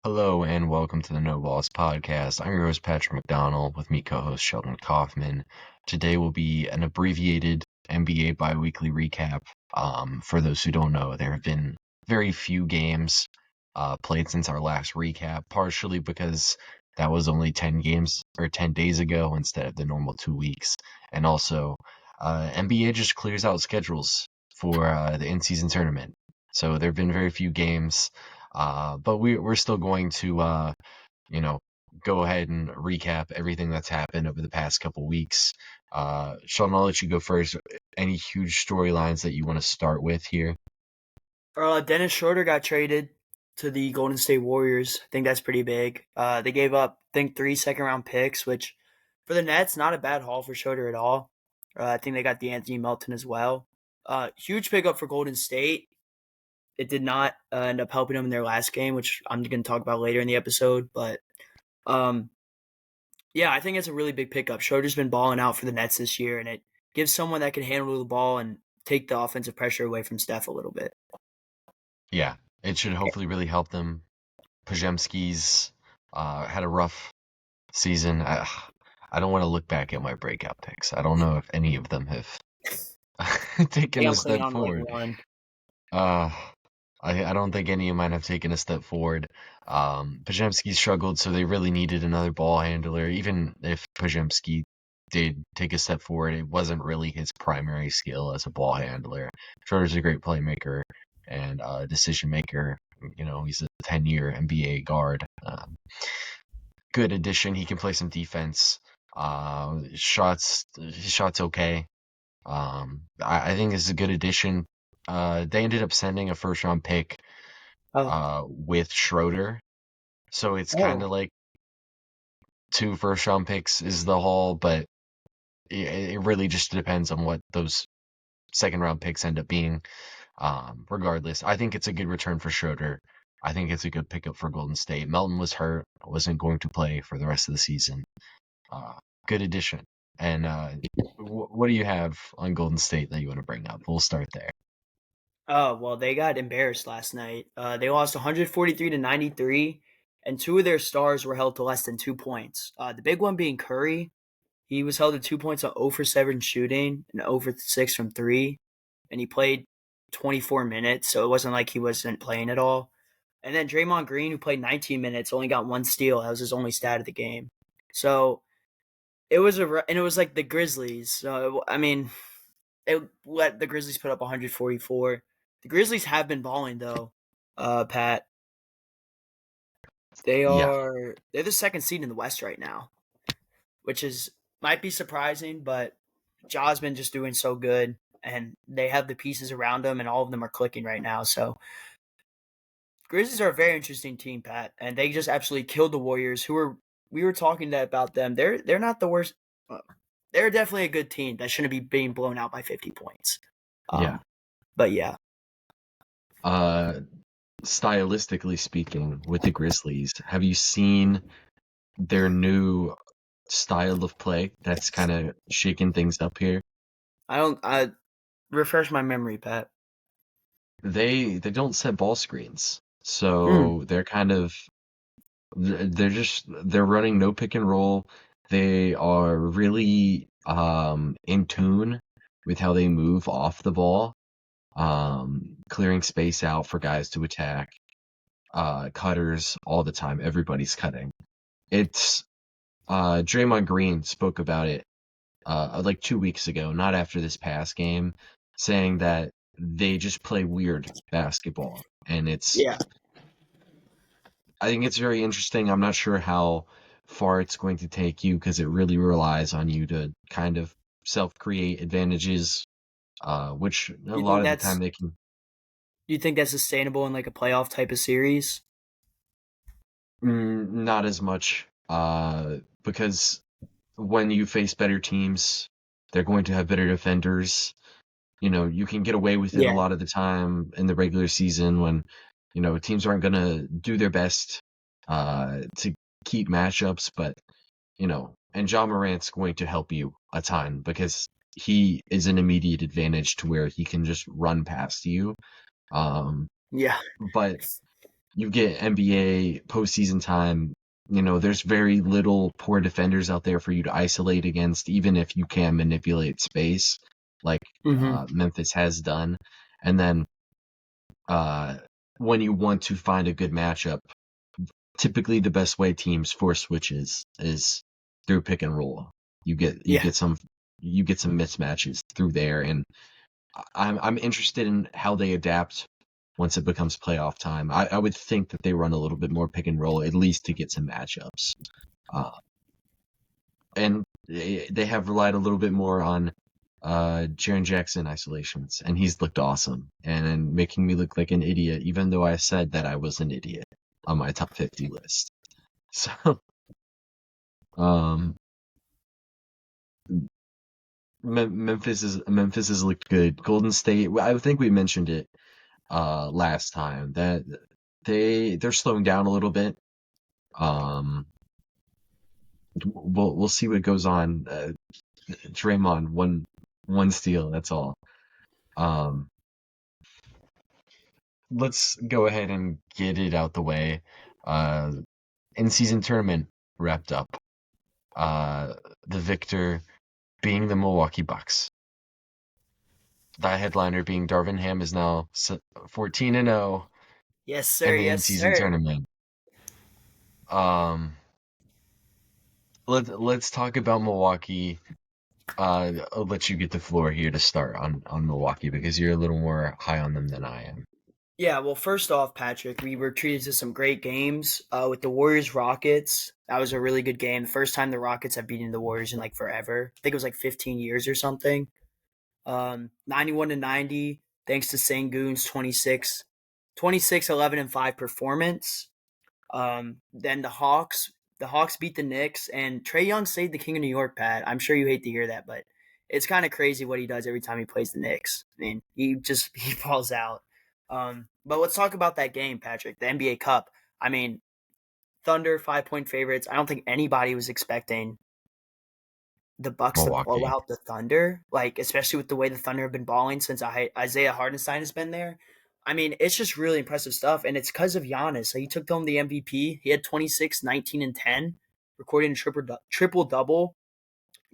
Hello and welcome to the No Balls Podcast. I'm your host, Patrick McDonald, with me co-host Sheldon Kaufman. Today will be an abbreviated NBA biweekly recap. For those who don't know, there have been very few games played since our last recap, partially because that was only 10 games or 10 days ago instead of the normal 2 weeks. And also, NBA just clears out schedules for the in-season tournament. So there have been very few games. But we're still going to you know go ahead and recap everything that's happened over the past couple weeks. Sheldon, I'll let you go first. Any huge storylines that you want to start with here? Dennis Schroeder got traded to the Golden State Warriors. I think that's pretty big. They gave up, I think, 3 second-round picks, which for the Nets, not a bad haul for Schroeder at all. I think they got the Anthony Melton as well. Huge pickup for Golden State. It did not end up helping them in their last game, which I'm going to talk about later in the episode. But um, yeah, I think it's a really big pickup. Schroeder's been balling out for the Nets this year, and it gives someone that can handle the ball and take the offensive pressure away from Steph a little bit. Yeah, it should hopefully really help them. Pajemski's had a rough season. I don't want to look back at my breakout picks. I don't know if any of them have I taken think a I'm playing step on like forward. one. Uh, I don't think any of mine have taken a step forward. Pajemski struggled, so they really needed another ball handler. Even if Pajemski did take a step forward, it wasn't really his primary skill as a ball handler. Schroeder's a great playmaker and decision maker. He's a 10-year NBA guard. Good addition. He can play some defense. His shot's okay. I think this is a good addition. They ended up sending a first round pick Oh, with Schroeder. So it's kind oh, of like two first round picks is the haul, but it really just depends on what those second round picks end up being. Regardless, I think it's a good return for Schroeder. I think it's a good pickup for Golden State. Melton was hurt, wasn't going to play for the rest of the season. Uh, Good addition. And what do you have on Golden State that you want to bring up? We'll start there. oh. Well, they got embarrassed last night. They lost 143 to 93, and two of their stars were held to less than 2 points. The big one being Curry. He was held to 2 points on 0 for 7 shooting and 0 for 6 from three, and he played 24 minutes, so it wasn't like he wasn't playing at all. And then Draymond Green, who played 19 minutes, only got one steal. That was his only stat of the game. So and it was like the Grizzlies. So I mean, it let the Grizzlies put up 144. The Grizzlies have been balling though, Pat. Yeah, They're the second seed in the West right now, which is might be surprising, but Ja's been just doing so good, and they have the pieces around them, and all of them are clicking right now. So Grizzlies are a very interesting team, Pat, and they just absolutely killed the Warriors, who were we were talking about them. They're not the worst. They're definitely a good team that shouldn't be being blown out by 50 points. yeah. Um, but yeah, Uh, Stylistically speaking, with the Grizzlies, have you seen their new style of play that's kind of shaking things up here? I don't. I refresh my memory, Pat. They don't set ball screens, Hmm. so they're running no pick and roll. They are really in tune with how they move off the ball, clearing space out for guys to attack. Cutters all the time. Everybody's cutting. It's Draymond Green spoke about it like 2 weeks ago, not after this past game, saying that they just play weird basketball, and Yeah. I think it's very interesting. I'm not sure how far it's going to take you because it really relies on you to kind of self-create advantages, which a Do you lot think of the that's time they can. do you think that's sustainable in like a playoff type of series? Not as much, because when you face better teams, they're going to have better defenders. You can get away with it a Yeah. lot of the time in the regular season when, teams aren't going to do their best to keep matchups, but, and John Morant's going to help you a ton because he is an immediate advantage to where he can just run past you. Um, Yeah. but you get NBA postseason time. There's very little poor defenders out there for you to isolate against, even if you can manipulate space, like Hmm. Memphis has done. And then uh, when you want to find a good matchup, typically the best way teams force switches is through pick and roll. You get you Yeah. get some you get some mismatches through there, and I'm interested in how they adapt once it becomes playoff time. I would think that they run a little bit more pick and roll, at least to get some matchups. Uh, and they have relied a little bit more on Jaren Jackson isolations, and he's looked awesome and making me look like an idiot, even though I said that I was an idiot on my top 50 list. So, um, Memphis has looked good. Golden State, I think we mentioned it last time that they're slowing down a little bit. Um, we'll see what goes on. Draymond one steal, that's all. Um, let's go ahead and get it out the way. Uh, in-season tournament wrapped up. Uh, the victor being the Milwaukee Bucks. The headliner being Darvin Ham is now 14-0 Yes, in sir. the Yes, in-season sir. tournament. Um, let's talk about Milwaukee. I'll let you get the floor here to start on Milwaukee because you're a little more high on them than I am. Yeah, well, first off, Patrick, we were treated to some great games with the Warriors Rockets. That was a really good game. The first time the Rockets have beaten the Warriors in like forever. I think it was like 15 years or something. 91-90, thanks to Sengun's 26, 11 and 5 performance. Then the Hawks beat the Knicks, and Trae Young saved the King of New York, Pat. I'm sure you hate to hear that, but it's kind of crazy what he does every time he plays the Knicks. I mean, he falls out. But let's talk about that game, Patrick. The NBA Cup. I mean, Thunder 5-point favorites. I don't think anybody was expecting the Bucks to blow Milwaukee. out the Thunder, like especially with the way the Thunder have been balling since Isaiah Hardenstein has been there. I mean, it's just really impressive stuff, and it's because of Giannis. So he took home the MVP. He had 26, 19, and 10, recording a triple double,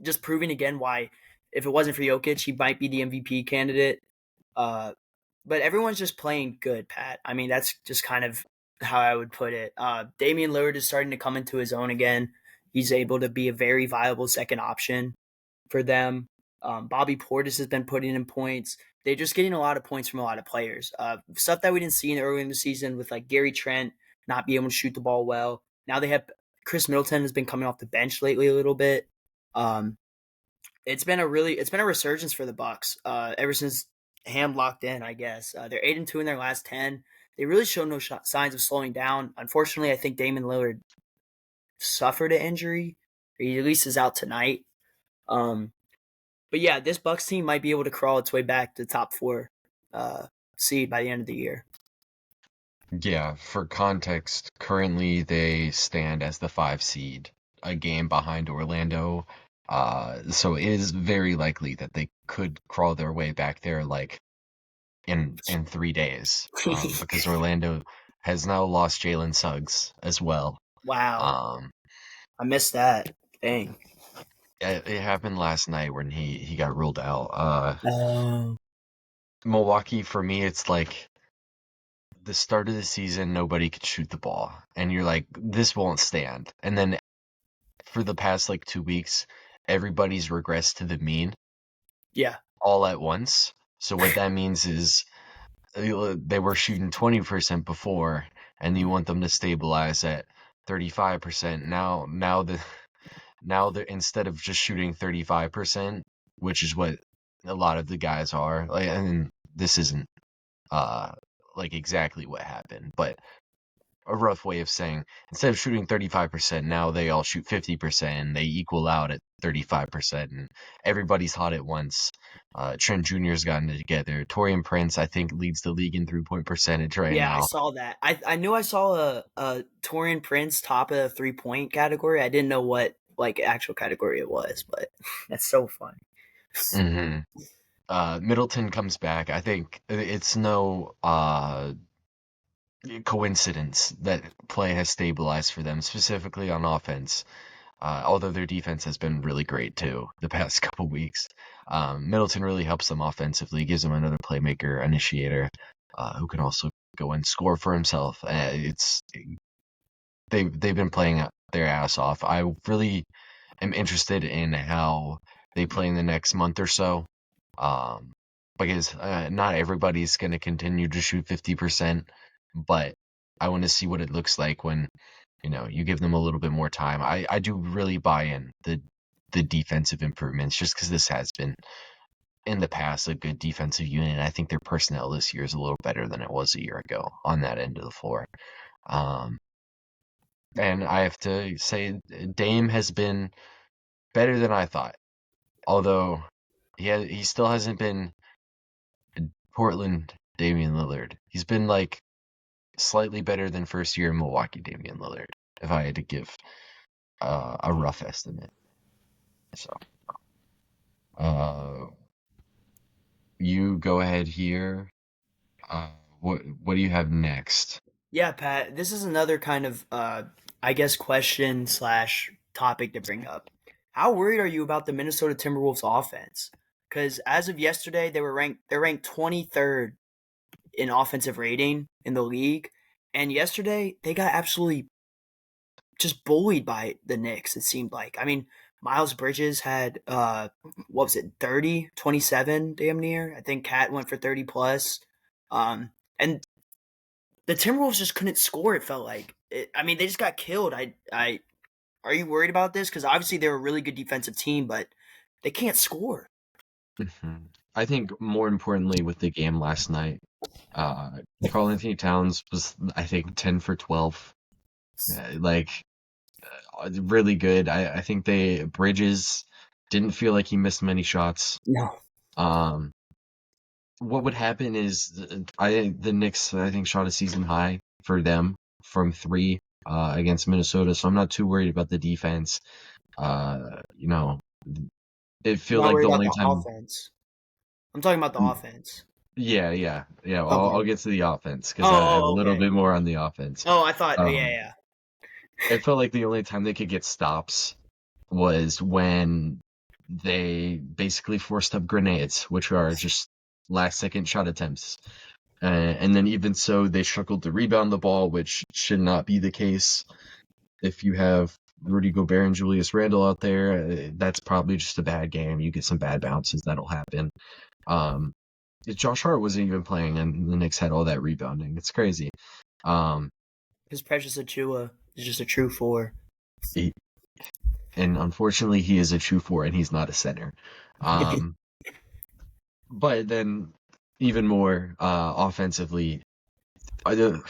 just proving again why, if it wasn't for Jokic, he might be the MVP candidate. Uh, but everyone's just playing good, Pat. I mean, that's just kind of how I would put it. Damian Lillard is starting to come into his own again. He's able to be a very viable second option for them. Bobby Portis has been putting in points. They're just getting a lot of points from a lot of players. Stuff that we didn't see earlier in the season with like Gary Trent not being able to shoot the ball well. Now they have Chris Middleton has been coming off the bench lately a little bit. Um, it's been a resurgence for the Bucks ever since Ham locked in. I guess they're 8-2 in their last 10. They really show no signs of slowing down. Unfortunately, I think Damon Lillard suffered an injury. He at least is out tonight. Um, but yeah, this Bucks team might be able to crawl its way back to the top four uh, seed by the end of the year. Yeah, for context, currently they stand as the 5 seed, a game behind Orlando. So it is very likely that they could crawl their way back there like in 3 days. Because Orlando has now lost Jalen Suggs as well. Wow, Um, I missed that. Dang. it happened last night when he got ruled out. Um, Milwaukee for me, it's like the start of the season, nobody could shoot the ball, and you're like, this won't stand. And then for the past like 2 weeks, everybody's regressed to the mean yeah, all at once. So what that means is they were shooting 20% before, and you want them to stabilize at 35%. Now, instead of just shooting 35%, which is what a lot of the guys are, like, and this isn't uh like exactly what happened, but a rough way of saying instead of shooting 35%, now they all shoot 50% and they equal out at 35%, and everybody's hot at once. Trent Jr.'s gotten it together. Torian Prince, I think, leads the league in 3-point percentage right yeah, I now. saw that. I knew I saw a Torian Prince top of the 3-point category. I didn't know what like actual category it was, but that's so funny. hmm Middleton comes back. I think it's no coincidence that play has stabilized for them, specifically on offense. Although their defense has been really great too the past couple weeks. Middleton really helps them offensively, gives them another playmaker, initiator, who can also go and score for himself. They've been playing their ass off. I really am interested in how they play in the next month or so, um, because not everybody's going to continue to shoot 50%, but I want to see what it looks like when you give them a little bit more time. I do really buy in the defensive improvements just because this has been in the past a good defensive unit. I think their personnel this year is a little better than it was a year ago on that end of the floor. Um, and I have to say, Dame has been better than I thought. Although he still hasn't been Portland Damian Lillard. He's been like slightly better than first year Milwaukee Damian Lillard, if I had to give a rough estimate. So, uh, you go ahead here. Uh, what do you have next? Yeah, Pat, this is another kind of, I guess, question slash topic to bring up. How worried are you about the Minnesota Timberwolves offense? Because as of yesterday, they're ranked 23rd in offensive rating in the league, and yesterday they got absolutely just bullied by the Knicks. It seemed like. I mean, Miles Bridges had what was it, 30, 27, damn near. I think Cat went for 30 plus. And the Timberwolves just couldn't score. It felt like. I mean, they just got killed. I are you worried about this? Because obviously they're a really good defensive team, but they can't score. Mhm. I think more importantly with the game last night, Karl Anthony Towns was I think 10 for 12. Like really good. I think they Bridges didn't feel like he missed many shots. No, Um, what would happen is the Knicks I think shot a season high for them from three against Minnesota, so I'm not too worried about the defense. You know, it you're feel not like worried the about only the time. offense. I'm talking about the offense. Yeah. I'll Okay. get to the offense because I have a Oh, little okay. bit more on the offense. Oh, I thought. Yeah, Um, yeah. it felt like the only time they could get stops was when they basically forced up grenades, which are just last second shot attempts. And then even so, they struggled to rebound the ball, which should not be the case. If you have Rudy Gobert and Julius Randle out there, that's probably just a bad game. You get some bad bounces, that'll happen. Um, Josh Hart wasn't even playing, and the Knicks had all that rebounding. It's crazy. Um, His Precious Achua is just a true four. he, and unfortunately, he is a true four, and he's not a center. Um, but then, even more offensively, I-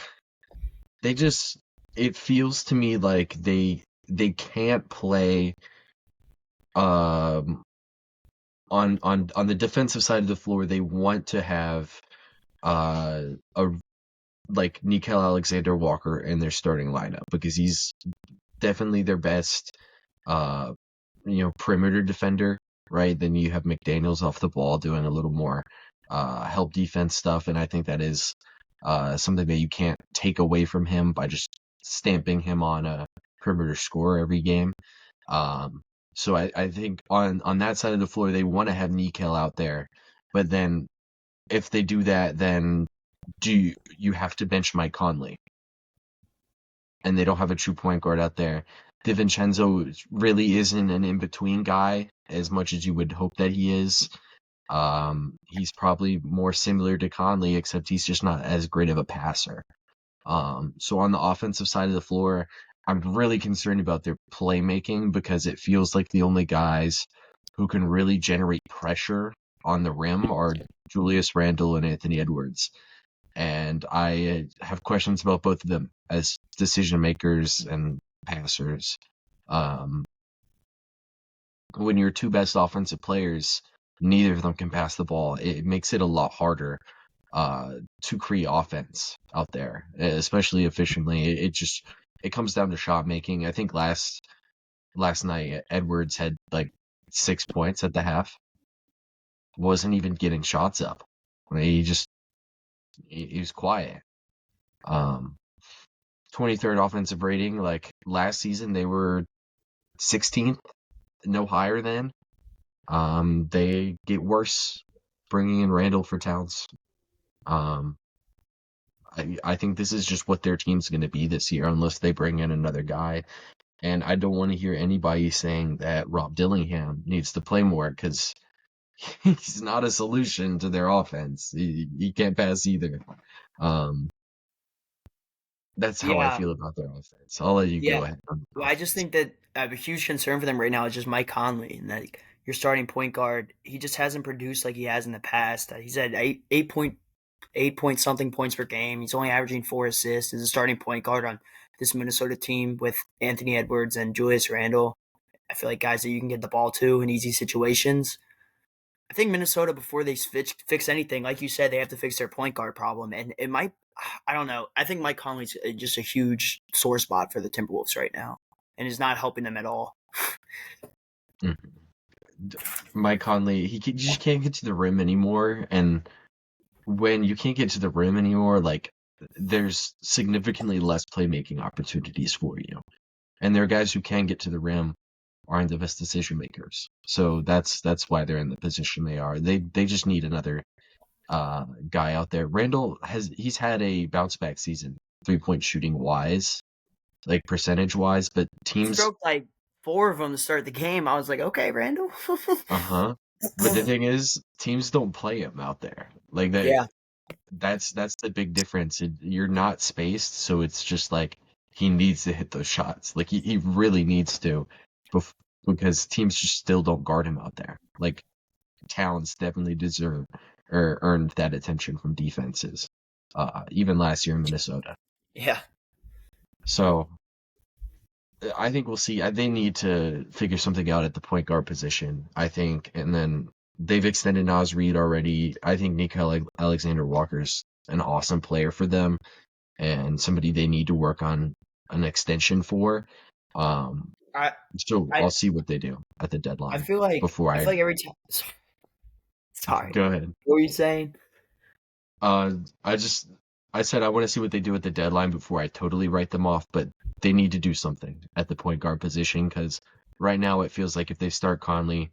they just it feels to me like they can't play um on the defensive side of the floor. They want to have a like Nickel Alexander Walker in their starting lineup because he's definitely their best uh perimeter defender, right? Then you have McDaniels off the ball doing a little more help defense stuff, and I think that is something that you can't take away from him by just stamping him on a perimeter score every game. Um, so I think on that side of the floor they want to have Nickel out there, but then if they do that, then you have to bench Mike Conley, and they don't have a true point guard out there. DiVincenzo really isn't an in-between guy as much as you would hope that he is. He's probably more similar to Conley, except he's just not as great of a passer. So on the offensive side of the floor, I'm really concerned about their playmaking because it feels like the only guys who can really generate pressure on the rim are Julius Randle and Anthony Edwards. And I have questions about both of them as decision makers and passers. Um, when your two best offensive players, neither of them can pass the ball, it makes it a lot harder to create offense out there, especially efficiently. It comes down to shot making. I think last night Edwards had like 6 points at the half. Wasn't even getting shots up. He was quiet. Um, 23rd offensive rating. Like last season, they were 16th, no higher than. They get worse bringing in Randall for Towns. Um, I think this is just what their team's going to be this year, unless they bring in another guy. And I don't want to hear anybody saying that Rob Dillingham needs to play more because he's not a solution to their offense. He can't pass either. Um, that's how I Yeah, feel about their offense. I'll let you yeah. go ahead on the Well, I just offense. think that I have a huge concern for them right now is just Mike Conley and that your starting point guard. He just hasn't produced like he has in the past. He's at 8 point something points per game. He's only averaging 4 assists as a starting point guard on this Minnesota team with Anthony Edwards and Julius Randle. I feel like guys that you can get the ball to in easy situations. I think Minnesota, before they fix anything, like you said, they have to fix their point guard problem. And it might, I don't know. I think Mike Conley's just a huge sore spot for the Timberwolves right now and is not helping them at all. Mhm. Mike Conley, just can't get to the rim anymore, and when you can't get to the rim anymore, like there's significantly less playmaking opportunities for you. And there are guys who can get to the rim aren't the best decision makers. So that's why they're in the position they are. They just need another guy out there. Randall he's had a bounce back season, 3-point shooting wise, like percentage wise, but He teams stroked like 4 of them to start the game. I was like, okay, Randall. uh-huh. But the thing is, teams don't play him out there. Like Yeah, that's the big difference. You're not spaced, so it's just like he needs to hit those shots. Like he really needs to, because teams just still don't guard him out there. Like Towns definitely deserve or earned that attention from defenses, even last year in Minnesota. yeah. So I think we'll see. They need to figure something out at the point guard position, I think, and then they've extended Naz Reid already. I think Nico Alexander Walker's an awesome player for them and somebody they need to work on an extension for. Um, I, so I, I'll see what they do at the I deadline feel like before I I feel like every time. Sorry, go ahead. what were you saying? Uh, I just I said I want to see what they do at the deadline before I totally write them off, but they need to do something at the point guard position because right now it feels like if they start Conley,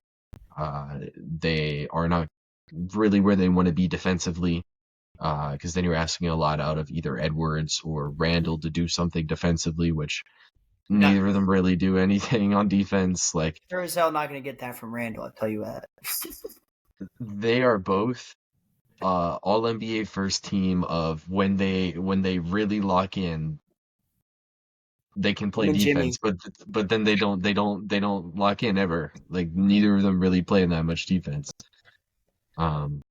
they are not really where they want to be defensively. Because then you're asking a lot out of either Edwards or Randall to do something defensively, which You're not neither of them really do anything on defense. Like sure as hell not going to get that from Randall. I'll tell you that. they are both all NBA first team of when they really lock in, they can Him play and defense, Jimmy. but then they don't lock in ever. Like neither of them really play that much defense. Um,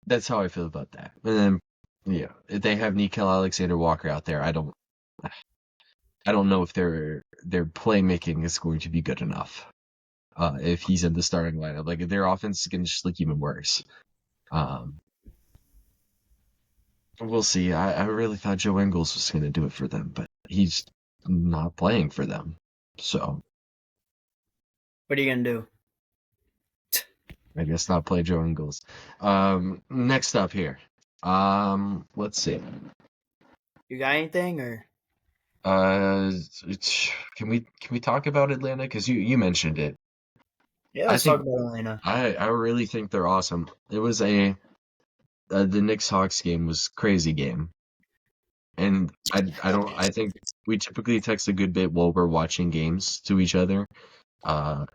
that's how I feel about that. And then yeah, if they have Nickel Alexander Walker out there, I don't know if their playmaking is going to be good enough. If he's in the starting lineup, like their offense is going to just look even worse. Um, we'll see. I really thought Joe Ingles was going to do it for them, but he's not playing for them. So What are you going to do? I guess not play Joe Ingles. Next up here. Let's see. You got anything or? Uh, can we talk about Atlanta? Because you mentioned it. Yeah, I let's talk think about Atlanta. I really think they're awesome. It was the Knicks Hawks game was crazy game, and I think we typically text a good bit while we're watching games to each other. Uh,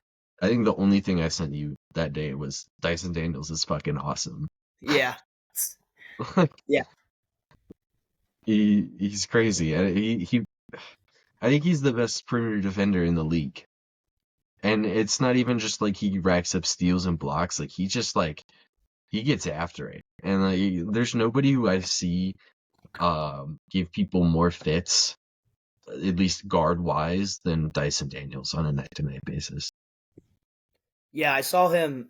I think the only thing I sent you that day was Dyson Daniels is fucking awesome. Yeah, yeah, He's crazy. I think he's the best perimeter defender in the league. And it's not even just like he racks up steals and blocks. Like he just like he gets after it. And like there's nobody who I see give people more fits, at least guard wise, than Dyson Daniels on a night to night basis. yeah. I saw him.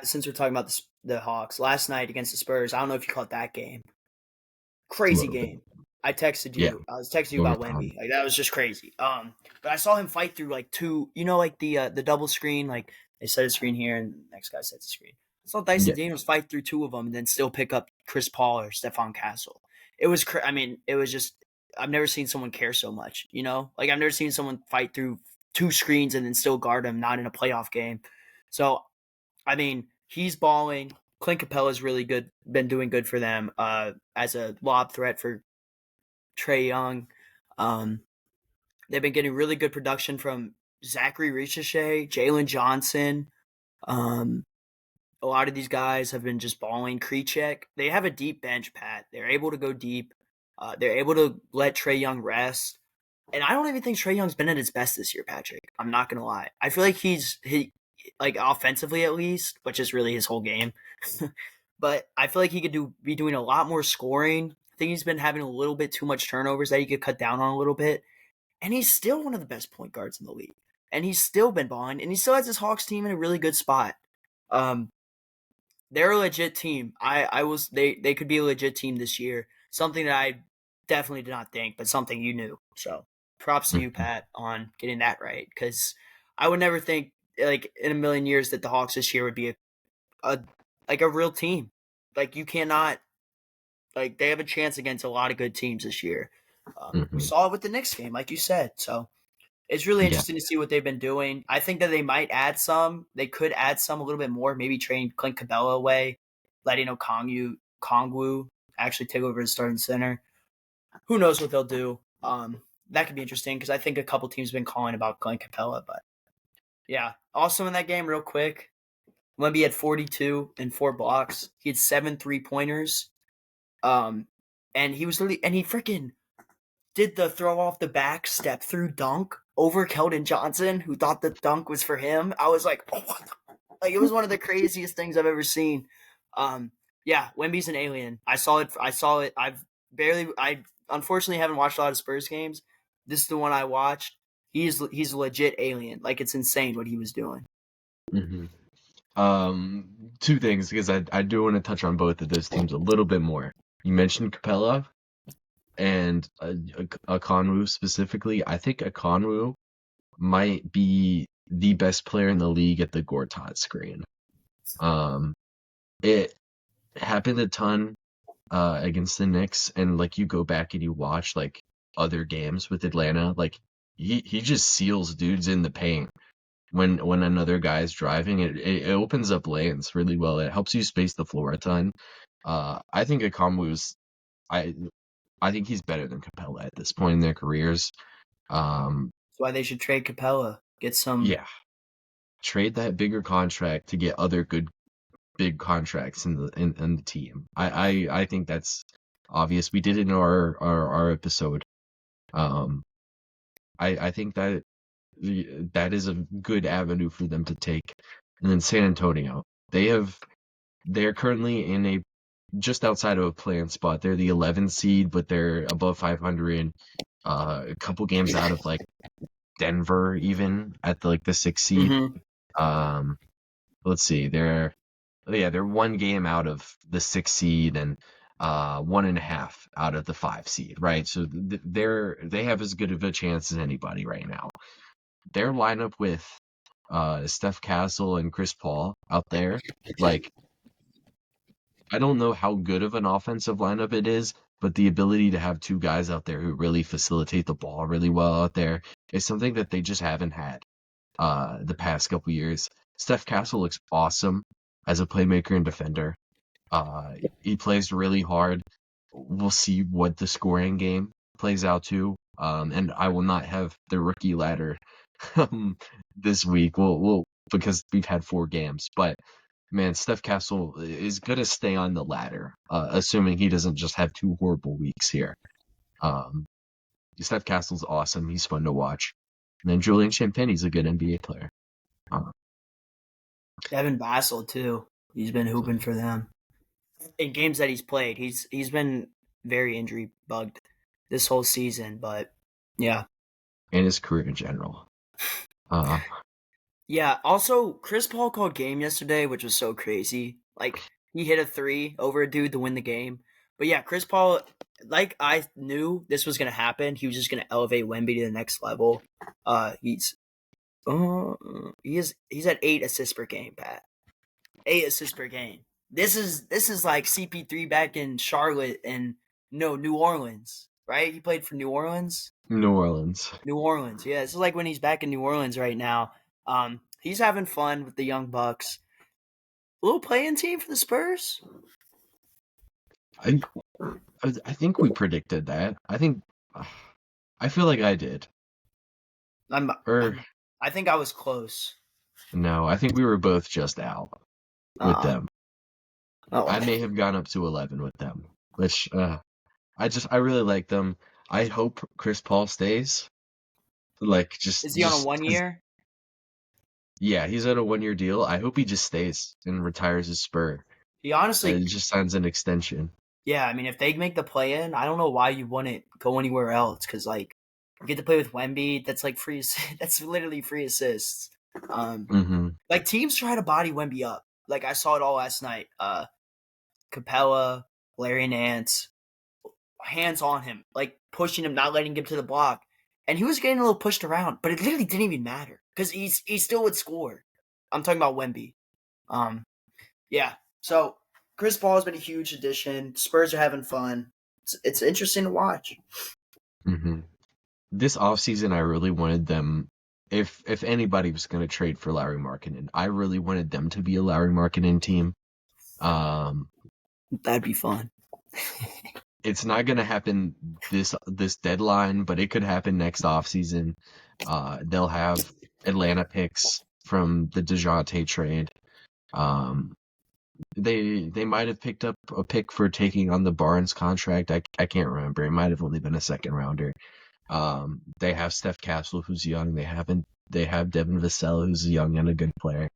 Since we're talking about the Hawks last night against the Spurs, I don't know if you caught that game. A Crazy little bit. game. I texted Yeah. you. I was texting you about Overtime. Wemby. Like that was just crazy. But I saw him fight through like two. Like the double screen. Like they set a screen here, and the next guy sets a screen. I saw Dyson Yeah. Daniels fight through two of them, and then still pick up Chris Paul or Stephon Castle. it was. I mean, it was just. I've never seen someone care so much. Like I've never seen someone fight through two screens and then still guard him, not in a playoff game. So I mean, he's balling. Clint Capella's really good, been doing good for them as a lob threat for Trae Young. Um, they've been getting really good production from Zachary Ricochet, Jalen Johnson. Um, a lot of these guys have been just balling. Krejcik. They have a deep bench, Pat. They're able to go deep. They're able to let Trae Young rest. And I don't even think Trae Young's been at his best this year, Patrick. I'm not gonna lie. I feel like he like offensively at least, which is really his whole game. But I feel like he could be doing a lot more scoring. I think he's been having a little bit too much turnovers that he could cut down on a little bit. And he's still one of the best point guards in the league. And he's still been balling, and he still has his Hawks team in a really good spot. Um, they're a legit team. They could be a legit team this year. Something that I definitely did not think, but something you knew. So props to you, Mhm. Pat, on getting that right. Because I would never think, like in a million years, that the Hawks this year would be a like a real team. Like you cannot like they have a chance against a lot of good teams this year. We Mhm. saw it with the Knicks game, like you said. So it's really Yeah. interesting to see what they've been doing. I think that they might add some. They could add some a little bit more. Maybe train Clint Capella away, letting Kongwu actually take over as starting center. Who knows what they'll do? That could be interesting because I think a couple teams have been calling about Clint Capella. But yeah, also in that game, real quick, Wemby had 42 and 4 blocks. He had 7 3-pointers. Um, and he was literally and he freaking did the throw off the back step through dunk over Keldon Johnson, who thought the dunk was for him. I was like, oh, what like it was one of the craziest things I've ever seen. Um, yeah, Wemby's an alien. I saw it. I unfortunately haven't watched a lot of Spurs games. This is the one I watched. He's a legit alien. Like it's insane what he was doing. Mhm. Two things because I do want to touch on both of those teams a little bit more. You mentioned Capella and Akonwu specifically. I think Akonwu might be the best player in the league at the Gortat screen. Um, it happened a ton against the Knicks, and like you go back and you watch like other games with Atlanta, like he just seals dudes in the paint when another guy's driving. It opens up lanes really well. It helps you space the floor a ton. I think Akamwu's I I think he's better than Capella at this point in their careers. Um, That's why they should trade Capella. Get some. yeah, trade that bigger contract to get other good big contracts in the team. I think that's obvious. We did it in our episode. Um, I think that is a good avenue for them to take. And then San Antonio, they're currently in a just outside of a play-in spot. They're the 11th seed, but they're above 500. A couple games out of like Denver, even at the 6th seed. Mm-hmm. Um, let's see, they're one game out of the 6th seed and 1.5 out of the 5 seed, right? So they have as good of a chance as anybody right now. Their lineup with Steph Castle and Chris Paul out there, like I don't know how good of an offensive lineup it is, but the ability to have two guys out there who really facilitate the ball really well out there is something that they just haven't had the past couple years. Steph Castle looks awesome as a playmaker and defender. He plays really hard. We'll see what the scoring game plays out to. And I will not have the rookie ladder this week. We'll because we've had 4 games, but man, Steph Castle is gonna stay on the ladder, assuming he doesn't just have 2 horrible weeks here. Um, Steph Castle's awesome. He's fun to watch. And then Julian Champagne's a good NBA player. Uh, Devin Vassell too. He's been so, hooping for them. In games that he's played, he's been very injury bugged this whole season. But yeah, and his career in general. Uh, yeah. Also, Chris Paul called game yesterday, which was so crazy. Like he hit a three over a dude to win the game. But yeah, Chris Paul, like I knew this was gonna happen. He was just gonna elevate Wemby to the next level. He's he's at 8 assists per game, Pat. 8 assists per game. This is like CP3 back in Charlotte and No, New Orleans, right? He played for New Orleans. New Orleans. New Orleans, yeah. This is like when he's back in New Orleans right now. He's having fun with the young Bucks. A little playing team for the Spurs. I I think we predicted that. I feel like I did. I'm, Or I'm I think I was close. no, I think we were both just out with Uh, them. I oh, may have gone up to 11 with them, which I really like them. I hope Chris Paul stays. Like is he on a just 'cause, 1 year? yeah, he's on a 1 year deal. I hope he just stays and retires his Spur. He honestly, And just signs an extension. yeah. I mean, if they make the play in, I don't know why you wouldn't go anywhere else. Because like, you get to play with Wemby. That's like free. That's literally free assists. Um, Mm-hmm. like teams try to body Wemby up. Like I saw it all last night. Capella, Larry Nance, hands on him, like pushing him, not letting him get to the block. And he was getting a little pushed around, but it literally didn't even matter because he still would score. I'm talking about Wemby. Um, yeah. So Chris Paul has been a huge addition. Spurs are having fun. It's interesting to watch. Mm-hmm. This offseason, I really wanted them. If anybody was going to trade for Larry Markkinen, I really wanted them to be a Larry Markkinen team. Um, That'd be fun. it's not going to happen this deadline, but it could happen next offseason. They'll have Atlanta picks from the DeJounte trade. Um, they might have picked up a pick for taking on the Barnes contract. I can't remember. It might have only been a second rounder. They have Steph Castle, who's young. They have Devin Vassell, who's young and a good player.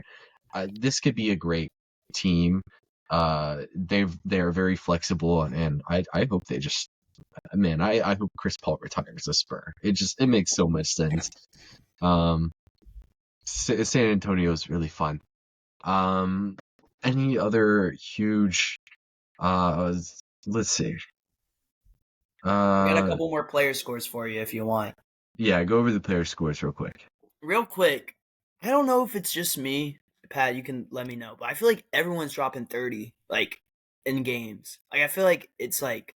This could be a great team. They're very flexible, and I hope they just man. I hope Chris Paul retires a Spur. It makes so much sense. Um, San Antonio is really fun. Um, any other huge? Let's see. I got a Uh, couple more player scores for you if you want. yeah, go over the player scores real quick. Real quick, I don't know if it's just me, Pat. You can let me know, but I feel like everyone's dropping 30, like in games. Like I feel like it's like,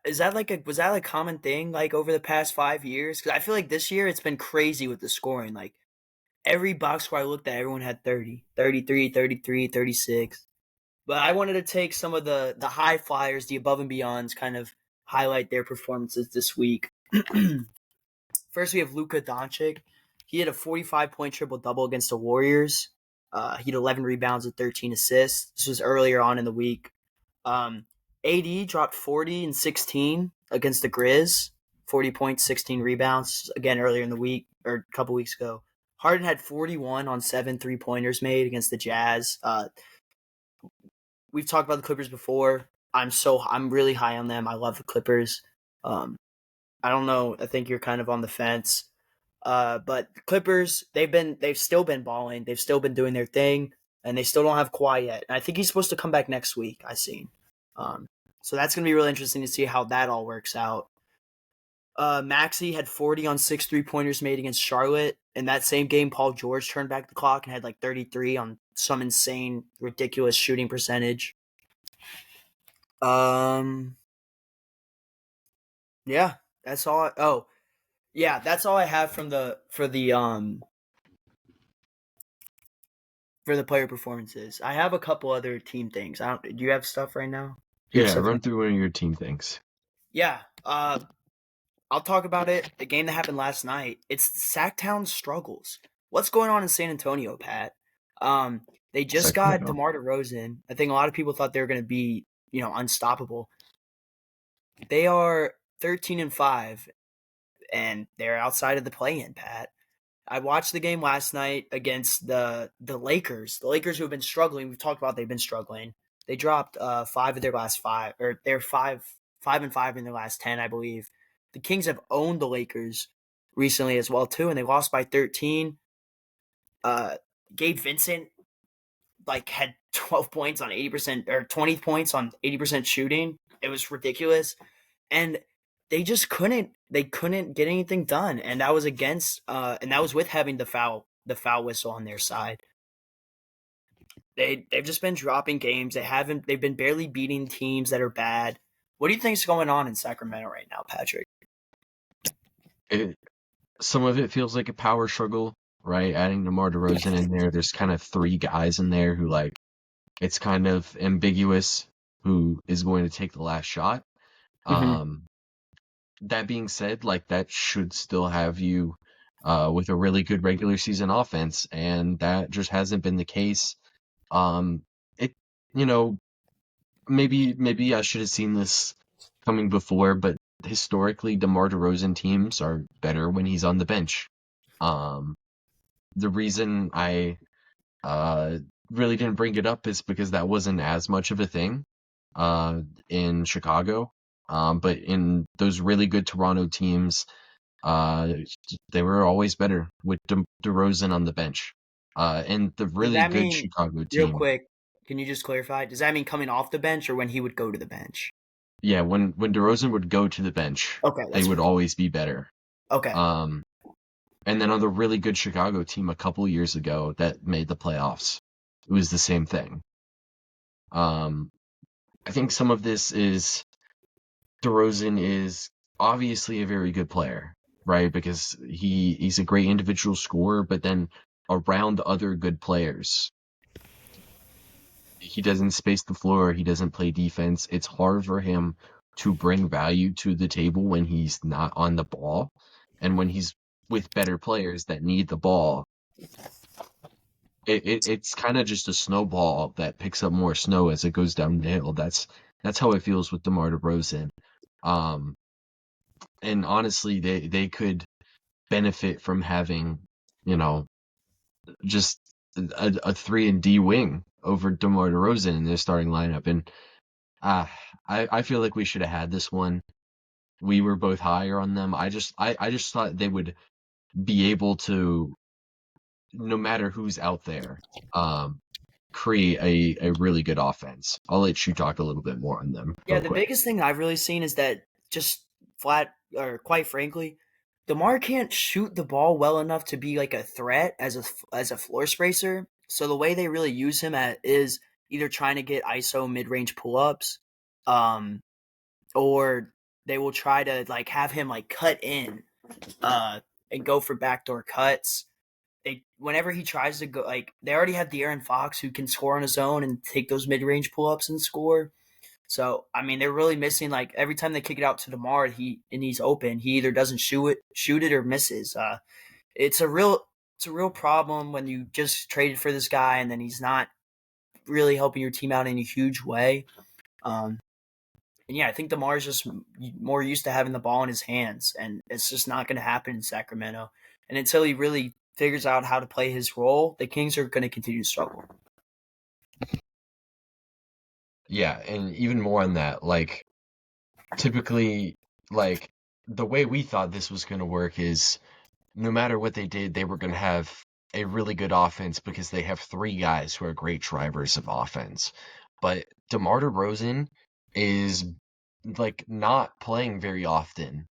is that like a was that a common thing like over the past 5 years? Because I feel like this year it's been crazy with the scoring. Like every box score I looked at, everyone had 30, 33, 33, 36. But I wanted to take some of the high flyers, the above and beyonds, kind of highlight their performances this week. First, we have Luka Doncic. He had a 45-point triple double against the Warriors. He had 11 rebounds and 13 assists. This was earlier on in the week. Um, AD dropped 40 and 16 against the Grizz. 40 points, 16 rebounds. Again, earlier in the week or a couple weeks ago. Harden had 41 on 7 3-pointers made against the Jazz. We've talked about the Clippers before. I'm really high on them. I love the Clippers. Um, I don't know. I think you're kind of on the fence. But the Clippers, they've still been balling. They've still been doing their thing, and they still don't have Kawhi yet. And I think he's supposed to come back next week. I seen. So that's gonna be really interesting to see how that all works out. Maxey had 40 on 6 3-pointers made against Charlotte. In that same game, Paul George turned back the clock and had like 33 on some insane, ridiculous shooting percentage. Um, yeah, that's all. Yeah, that's all I have from the for the player performances. I have a couple other team things. I don't. Do you have stuff right now? Do you have Yeah, stuff? run through one of your team things. Yeah. I'll talk about it. The game that happened last night. It's Sacktown struggles. What's going on in San Antonio, Pat? They just got Sacramento. DeMar DeRozan. I think a lot of people thought they were going to be, unstoppable. They are 13-5, and they're outside of the play-in, Pat. I watched the game last night against the Lakers. The Lakers who have been struggling. We've talked about they've been struggling. They dropped 5 of their last 5, or they're 5-5 in their last 10, I believe. The Kings have owned the Lakers recently as well too, and they lost by 13. Uh, Gabe Vincent had 12 points on 80% or 20 points on 80% shooting. It was ridiculous, and they just couldn't get anything done, and that was with having the foul whistle on their side. They've just been dropping games. They've been barely beating teams that are bad. What do you think's going on in Sacramento right now, Patrick? It, some of it feels like a power struggle, right? Adding DeMar DeRozan in there, there's kind of three guys in there who like it's kind of ambiguous who is going to take the last shot. Mm-hmm. Um, that being said, like that should still have you with a really good regular season offense, and that just hasn't been the case. It you know maybe I should have seen this coming before, but historically, DeMar DeRozan teams are better when he's on the bench. Um, the reason I uh, really didn't bring it up is because that wasn't as much of a thing uh, in Chicago. But in those really good Toronto teams, uh, they were always better with DeRozan on the bench. And the Does really that good mean, Chicago real team, quick, can you just clarify? Does that mean coming off the bench or when he would go to the bench? yeah, when DeRozan would go to the bench, Okay, they that's would fine. always be better. Okay. Um, and then on the really good Chicago team a couple years ago that made the playoffs, it was the same thing. Um, I think some of this is DeRozan is obviously a very good player, right? Because he's a great individual scorer, but then around other good players, he doesn't space the floor, he doesn't play defense. It's hard for him to bring value to the table when he's not on the ball. And when he's with better players that need the ball, it's kind of just a snowball that picks up more snow as it goes down the hill. That's how it feels with DeMar DeRozan. Um, and honestly, they could benefit from having, you know, just a 3-and-D wing over DeMar DeRozan in their starting lineup. And uh, I feel like we should have had this one. We were both higher on them. I just thought they would be able to, no matter who's out there, um, create a really good offense. I'll let you talk a little bit more on them Yeah, real the quick. biggest thing I've really seen is that just flat or quite frankly, DeMar can't shoot the ball well enough to be like a threat as a floor spacer. So the way they really use him at is either trying to get ISO mid range pull ups, um, or they will try to like have him like cut in, uh, and go for backdoor cuts. They whenever he tries to go like they already have De'Aaron Fox who can score on his own and take those mid range pull ups and score. So I mean, they're really missing like every time they kick it out to Demar, he's open. He either doesn't shoot it, or misses. It's a real it's a real problem when you just traded for this guy and then he's not really helping your team out in a huge way. Um, and yeah, I think Demar's just more used to having the ball in his hands, and it's just not going to happen in Sacramento. And until he really figures out how to play his role, the Kings are going to continue to struggle. Yeah, and even more on that, like typically, like the way we thought this was going to work is no matter what they did, they were going to have a really good offense because they have three guys who are great drivers of offense. But DeMar DeRozan is like not playing very often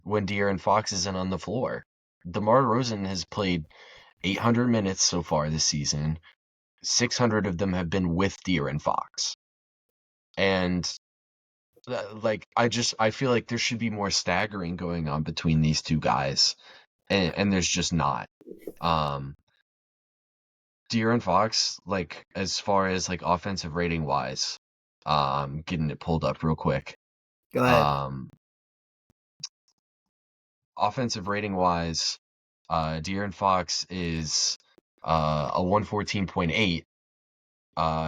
when De'Aaron Fox isn't on the floor. DeMar DeRozan has played 800 minutes so far this season. 600 of them have been with De'Aaron Fox. And like I feel like there should be more staggering going on between these two guys, and there's just not. Um, De'Aaron Fox, like as far as like offensive rating wise, getting it pulled up real quick. Go ahead. Um, offensive rating wise, De'Aaron Fox is a 114.8.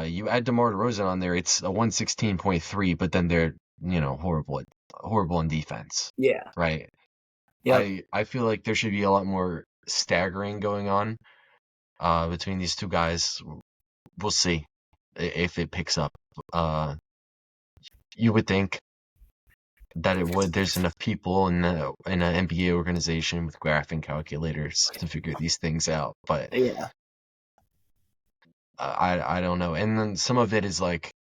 You add DeMar DeRozan on there, it's a 116.3, but then they're horrible in defense, Yeah. right? Yep. I feel like there should be a lot more staggering going on between these two guys. We'll see if it picks up. You would think that it would. There's enough people in an NBA organization with graphing calculators to figure these things out, but Yeah. I don't know. And then some of it is like,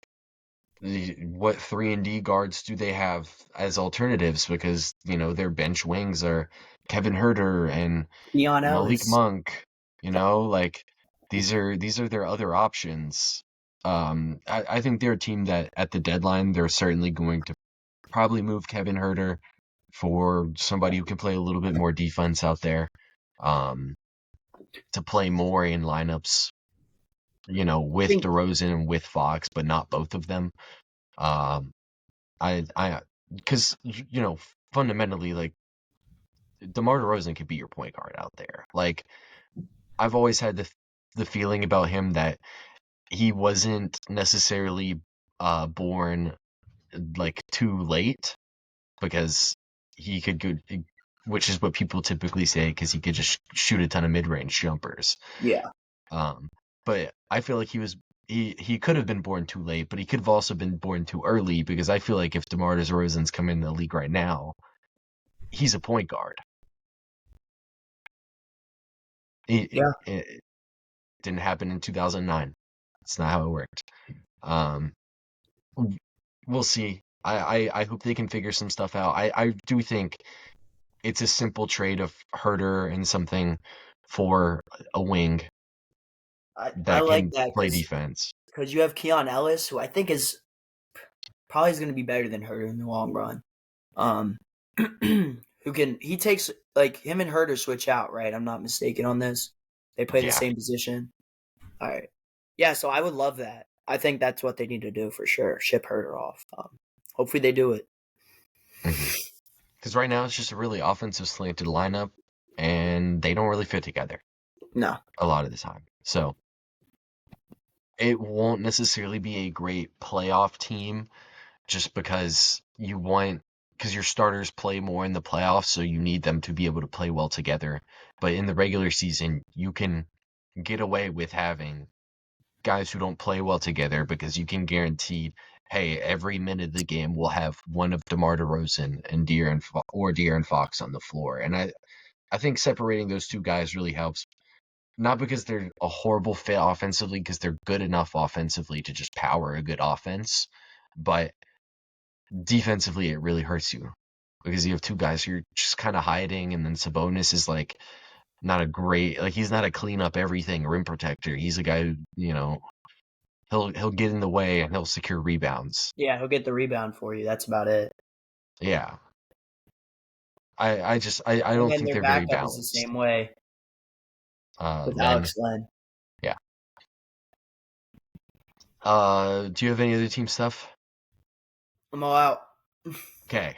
what 3-and-D guards do they have as alternatives? Because their bench wings are Kevin Herter and Keon Malik Ellis. Monk. Like these are their other options. I think they're a team that at the deadline they're certainly going to probably move Kevin Herter for somebody who can play a little bit more defense out there, um, to play more in lineups, I with think DeRozan and with Fox, but not both of them. Um, because fundamentally, like DeMar DeRozan could be your point guard out there. Like I've always had the feeling about him that he wasn't necessarily born like too late because he could go, which is what people typically say because he could just shoot a ton of mid-range jumpers. yeah, Um, but I feel like he could have been born too late, but he could have also been born too early because I feel like if DeMar DeRozan's come in the league right now, he's a point guard. yeah. It didn't happen in 2009. It's not how it worked. Um, we'll see. I hope they can figure some stuff out. I do think it's a simple trade of Herter and something for a wing I that like can that play defense. because you have Keon Ellis, who I think is probably going to be better than Herter in the long run. Um, who can he takes like him and Herter switch out, right? I'm not mistaken on this. They play the Yeah. same position. All right, yeah. So I would love that. I think that's what they need to do for sure. Ship Herter off. Hopefully they do it. Because right now it's just a really offensive slanted lineup, and they don't really fit together No. a lot of the time. So it won't necessarily be a great playoff team just because your starters play more in the playoffs, so you need them to be able to play well together. But in the regular season, you can get away with having guys who don't play well together because you can guarantee, hey, every minute of the game we'll have one of DeMar DeRozan and De'Aaron Fox on the floor. And I think separating those two guys really helps. Not because they're a horrible fit offensively, because they're good enough offensively to just power a good offense, but defensively it really hurts you because you have two guys who are just kind of hiding, and then Sabonis is like not a great, like he's not a clean up everything rim protector. He's a guy who, he'll get in the way and he'll secure rebounds. Yeah, he'll get the rebound for you. That's about it. Yeah. I And don't then think their they're very backup is the balanced. same way with Len. Alex Len. Yeah. Do you have any other team stuff? I'm all out. Okay.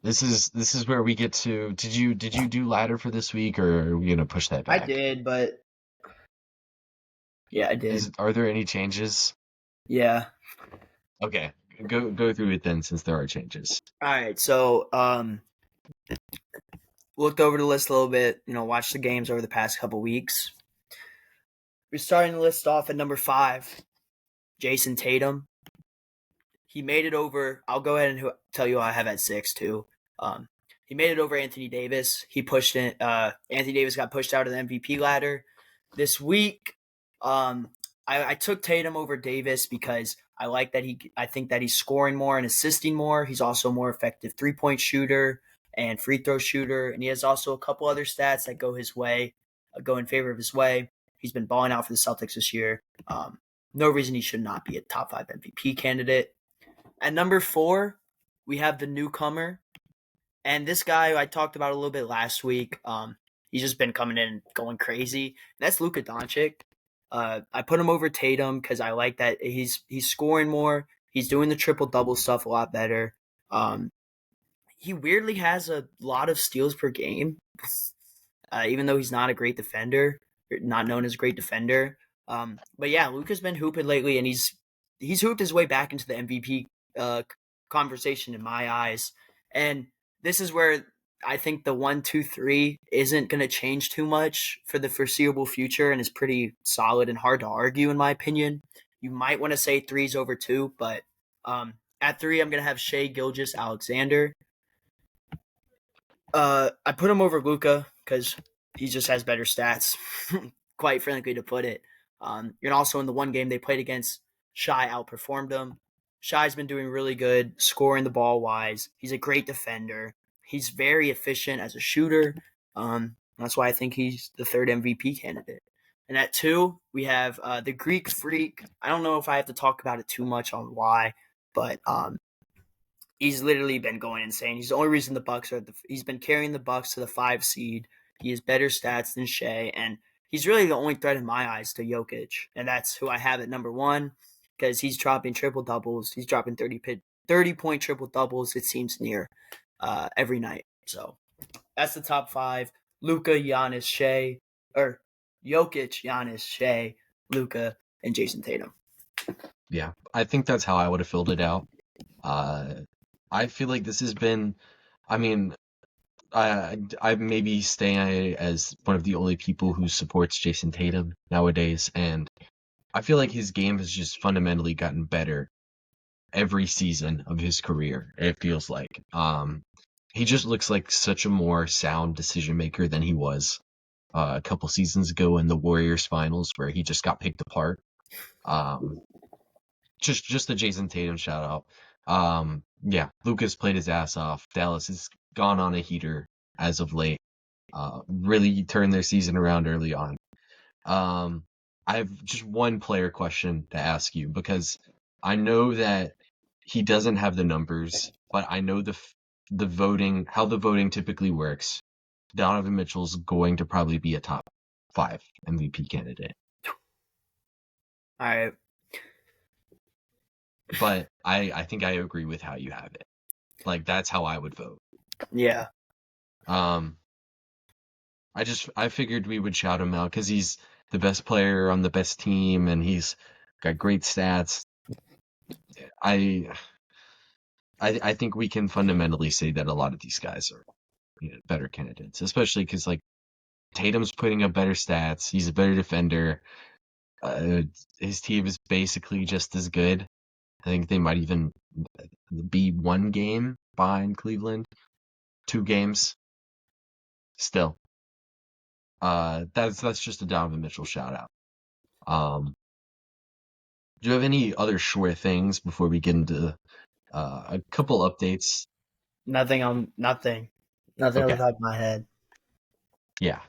This is where we get to. Did you do ladder for this week, or are we gonna push that I back? did, but yeah, I did. Are there any changes? Yeah. Okay, go through it then, since there are changes. All right. So, looked over the list a little bit. Watched the games over the past couple weeks. We're starting the list off at number 5, Jason Tatum. He made it over. I'll go ahead and tell you who I have at 6 too. He made it over Anthony Davis. He pushed it. Anthony Davis got pushed out of the MVP ladder this week. I took Tatum over Davis because I like that I think that he's scoring more and assisting more. He's also a more effective 3-point shooter and free throw shooter, and he has also a couple other stats that go his way, go in favor of his way. He's been balling out for the Celtics this year. No reason he should not be a top 5 MVP candidate. At number 4, we have the newcomer, and this guy I talked about a little bit last week. He's just been coming in and going crazy. That's Luka Doncic. I put him over Tatum because I like that he's scoring more. He's doing the triple double stuff a lot better. He weirdly has a lot of steals per game, even though he's not a great defender, not known as a great defender. But yeah, Luka's been hooping lately, and he's hooped his way back into the MVP conversation in my eyes. And this is where I think the 1-2-3 isn't going to change too much for the foreseeable future, and is pretty solid and hard to argue, in my opinion. You might want to say 3's over 2, but at 3, I'm going to have Shea Gilgeous-Alexander. I put him over Luka because he just has better stats, quite frankly, to put it. And also in the one game they played against, Shai outperformed him. Shai's been doing really good, scoring the ball wise. He's a great defender. He's very efficient as a shooter. That's why I think he's the 3rd MVP candidate. And at 2, we have the Greek Freak. I don't know if I have to talk about it too much on why, but he's literally been going insane. He's the only reason the Bucks are he's been carrying the Bucks to the 5 seed. He has better stats than Shea, and he's really the only threat in my eyes to Jokic, and that's who I have at number 1 because he's dropping triple doubles. He's dropping 30-point triple doubles. It seems near every night. So that's the top 5: Luka, Giannis, Shea, or Jokic, Giannis, Shea, Luka, and Jason Tatum. Yeah, I think that's how I would have filled it out. Uh, I feel like this has been, I mean, I maybe stay as one of the only people who supports Jason Tatum nowadays, and I feel like his game has just fundamentally gotten better every season of his career. It feels like he just looks like such a more sound decision maker than he was a couple seasons ago in the Warriors finals, where he just got picked apart. Um, just the Jason Tatum shout out. Yeah, Lucas played his ass off. Dallas has gone on a heater as of late. Really turned their season around early on. Um, I have just one player question to ask you because I know that he doesn't have the numbers, but I know the voting, how the voting typically works. Donovan Mitchell's going to probably be a top 5 MVP candidate, All right. but I think I agree with how you have it. Like that's how I would vote. Yeah. Um, I figured we would shout him out because he's the best player on the best team and he's got great stats. I I think we can fundamentally say that a lot of these guys are better candidates, especially because like Tatum's putting up better stats. He's a better defender. Uh, his team is basically just as good. I think they might even be 1 game behind Cleveland, 2 games. Still, that's just a Donovan Mitchell shout out. Um, do you have any other short things before we get into a couple updates? Nothing on nothing. Nothing off the Okay, top of my head. yeah.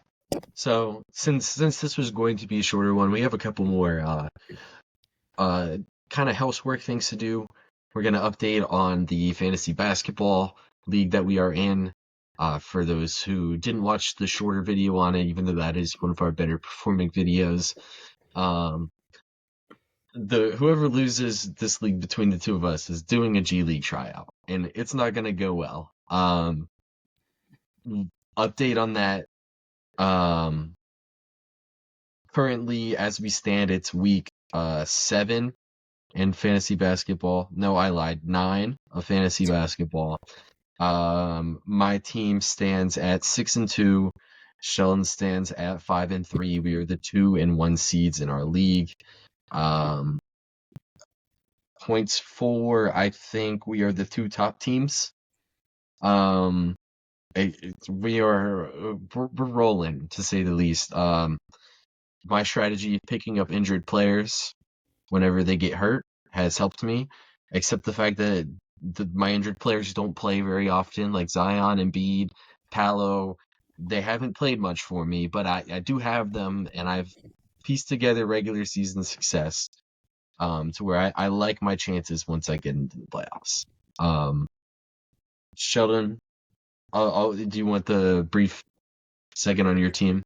So since this was going to be a shorter one, we have a couple more uh kind of housework things to do. We're gonna update on the fantasy basketball league that we are in. For those who didn't watch the shorter video on it, even though that is one of our better performing videos, um, the whoever loses this league between the two of us is doing a G League tryout, and it's not gonna go well. Update on that. Um, Currently, as we stand, it's week 7 in fantasy basketball. No, I lied. 9 of fantasy basketball. My team stands at 6-2. Sheldon stands at 5-3. We are the 2-1 seeds in our league. Um, Points for, I think we are the 2 top teams. Um, we are we're rolling to say the least. My strategy of picking up injured players whenever they get hurt has helped me, except the fact that my injured players don't play very often, like Zion, Embiid, Paolo. They haven't played much for me, but I do have them, and I've pieced together regular season success to where I like my chances once I get into the playoffs. Um, Sheldon, do you want the brief second on your team?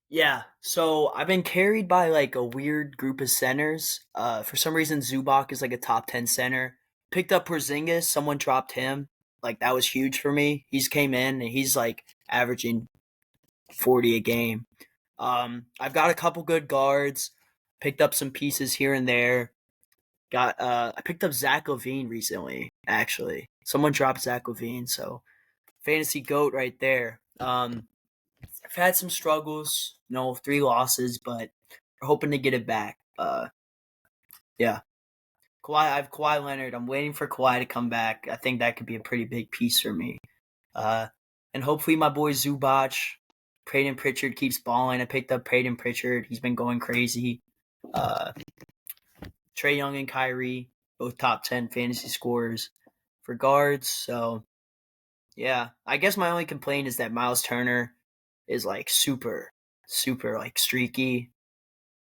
Yeah. So I've been carried by like a weird group of centers. For some reason Zubac is like a top 10 center. Picked up Porzingis, someone dropped him. Like that was huge for me. He's came in and he's like averaging 40 a game. I've got a couple good guards. Picked up some pieces here and there. Got I picked up Zach LaVine recently, actually. Someone dropped Zach LaVine, so fantasy goat right there. I've had some struggles, 3 losses, but we're hoping to get it back. Yeah. I have Kawhi Leonard. I'm waiting for Kawhi to come back. I think that could be a pretty big piece for me. Uh, and hopefully my boy Zubac, Peyton Pritchard keeps balling. I picked up Peyton Pritchard. He's been going crazy. Uh, Trae Young and Kyrie, both top 10 fantasy scorers for guards. So, yeah, I guess my only complaint is that Miles Turner is like super, super like streaky.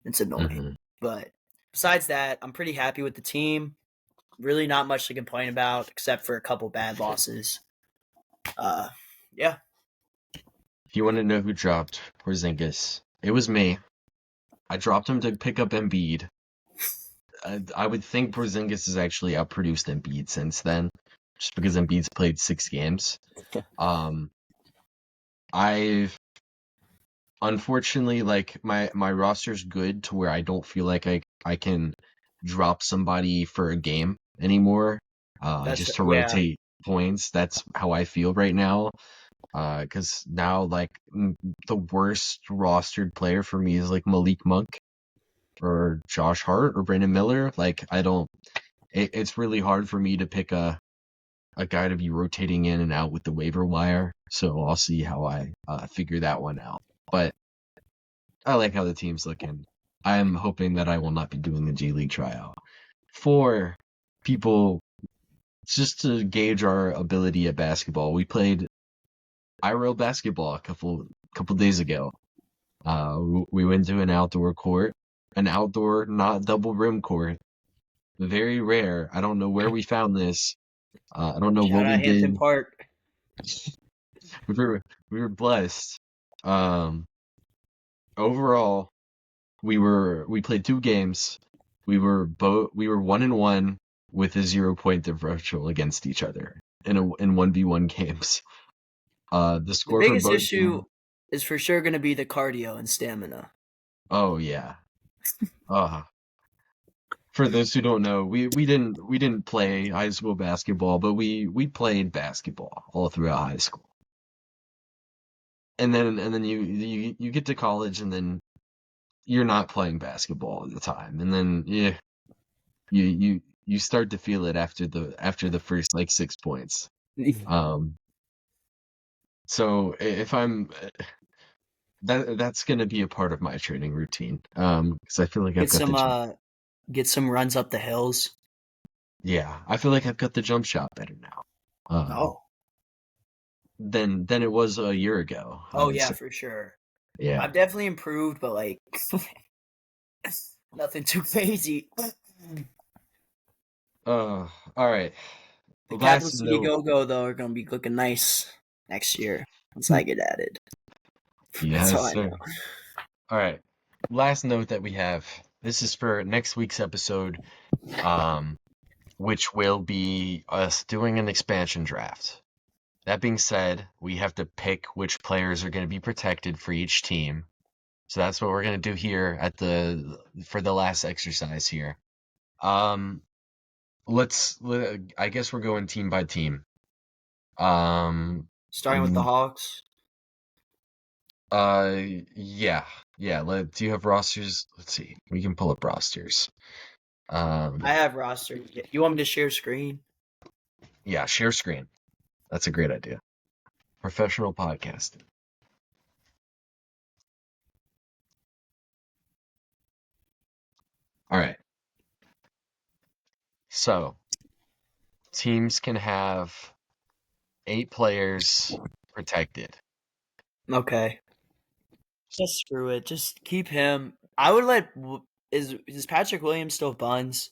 It's annoying. Mm-hmm. But besides that, I'm pretty happy with the team. really not much to complain about except for a couple bad losses. Yeah. If you want to know who dropped Porzingis, it was me. I dropped him to pick up Embiid. I would think Porzingis has actually outproduced Embiid since then, just because Embiid's played 6 games. Um, I've unfortunately, like, my roster's good to where I don't feel like I can drop somebody for a game anymore, That's just to yeah. rotate points. That's how I feel right now. Because now, like, the worst rostered player for me is like Malik Monk or Josh Hart or Brandon Miller. Like, I don't. It's really hard for me to pick a guy to be rotating in and out with the waiver wire. So I'll see how I figure that one out. But I like how the team's looking. I'm hoping that I will not be doing the G League tryout. For people, just to gauge our ability at basketball, we played IRL basketball a couple days ago. We went to an outdoor court, an outdoor not double rim court. Very rare. I don't know where we found this. I don't know what Shout we out Hampton did. Park. We were blessed. Um, Overall, we played 2 games. We were 1-1 with a 0 point differential against each other in 1v1 games. The The score for biggest both issue teams. is for sure going to be the cardio and stamina. Oh yeah. Uh for those who don't know, we didn't play high school basketball, but we played basketball all throughout high school. And then you get to college and then you're not playing basketball at the time. And then yeah, you start to feel it after the first like 6 points. Um, so if I'm that's gonna be a part of my training routine. Because I feel like I've Get got the some jump. get some runs up the hills. Yeah, I feel like I've got the jump shot better now. Oh. Than it was a year ago, I Oh would yeah, say. for sure. Yeah. I've definitely improved, but like nothing too crazy. All right. The Capital Last City note. Go Go though are gonna be looking nice next year once I get added. That's Yes, all I sir. know. All right. Last note that we have. This is for next week's episode, um, which will be us doing an expansion draft. That being said, we have to pick which players are going to be protected for each team. So that's what we're going to do here for the last exercise here. Um, I guess we're going team by team. Um, Starting with the Hawks. uh, yeah, yeah. Do you have rosters? Let's see. We can pull up rosters. I Um, have roster. You want me to share screen? yeah, share screen. That's a great idea. Professional podcasting. All right. So teams can have 8 players protected. Okay. Just screw it. Just keep him. I would let. Is Patrick Williams still buns?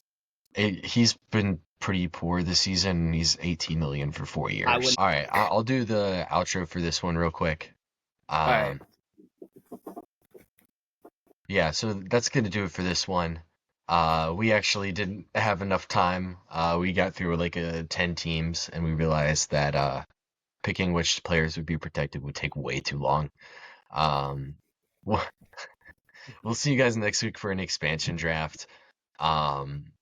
He's been pretty poor this season. He's 18 million for four I years. wouldn't. All right, I'll do the outro for this one real quick. All right. Um, yeah, so that's gonna do it for this one. We actually didn't have enough time. We got through like 10 teams, and we realized that picking which players would be protected would take way too long. Um, we'll, we'll see you guys next week for an expansion draft. Um,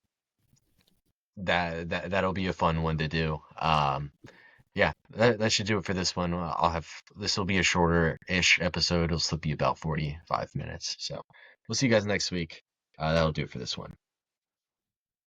that'll be a fun one to do. Yeah, that should do it for this one. This will be a shorter-ish episode. It'll still be about 45 minutes. So we'll see you guys next week. That'll do it for this one.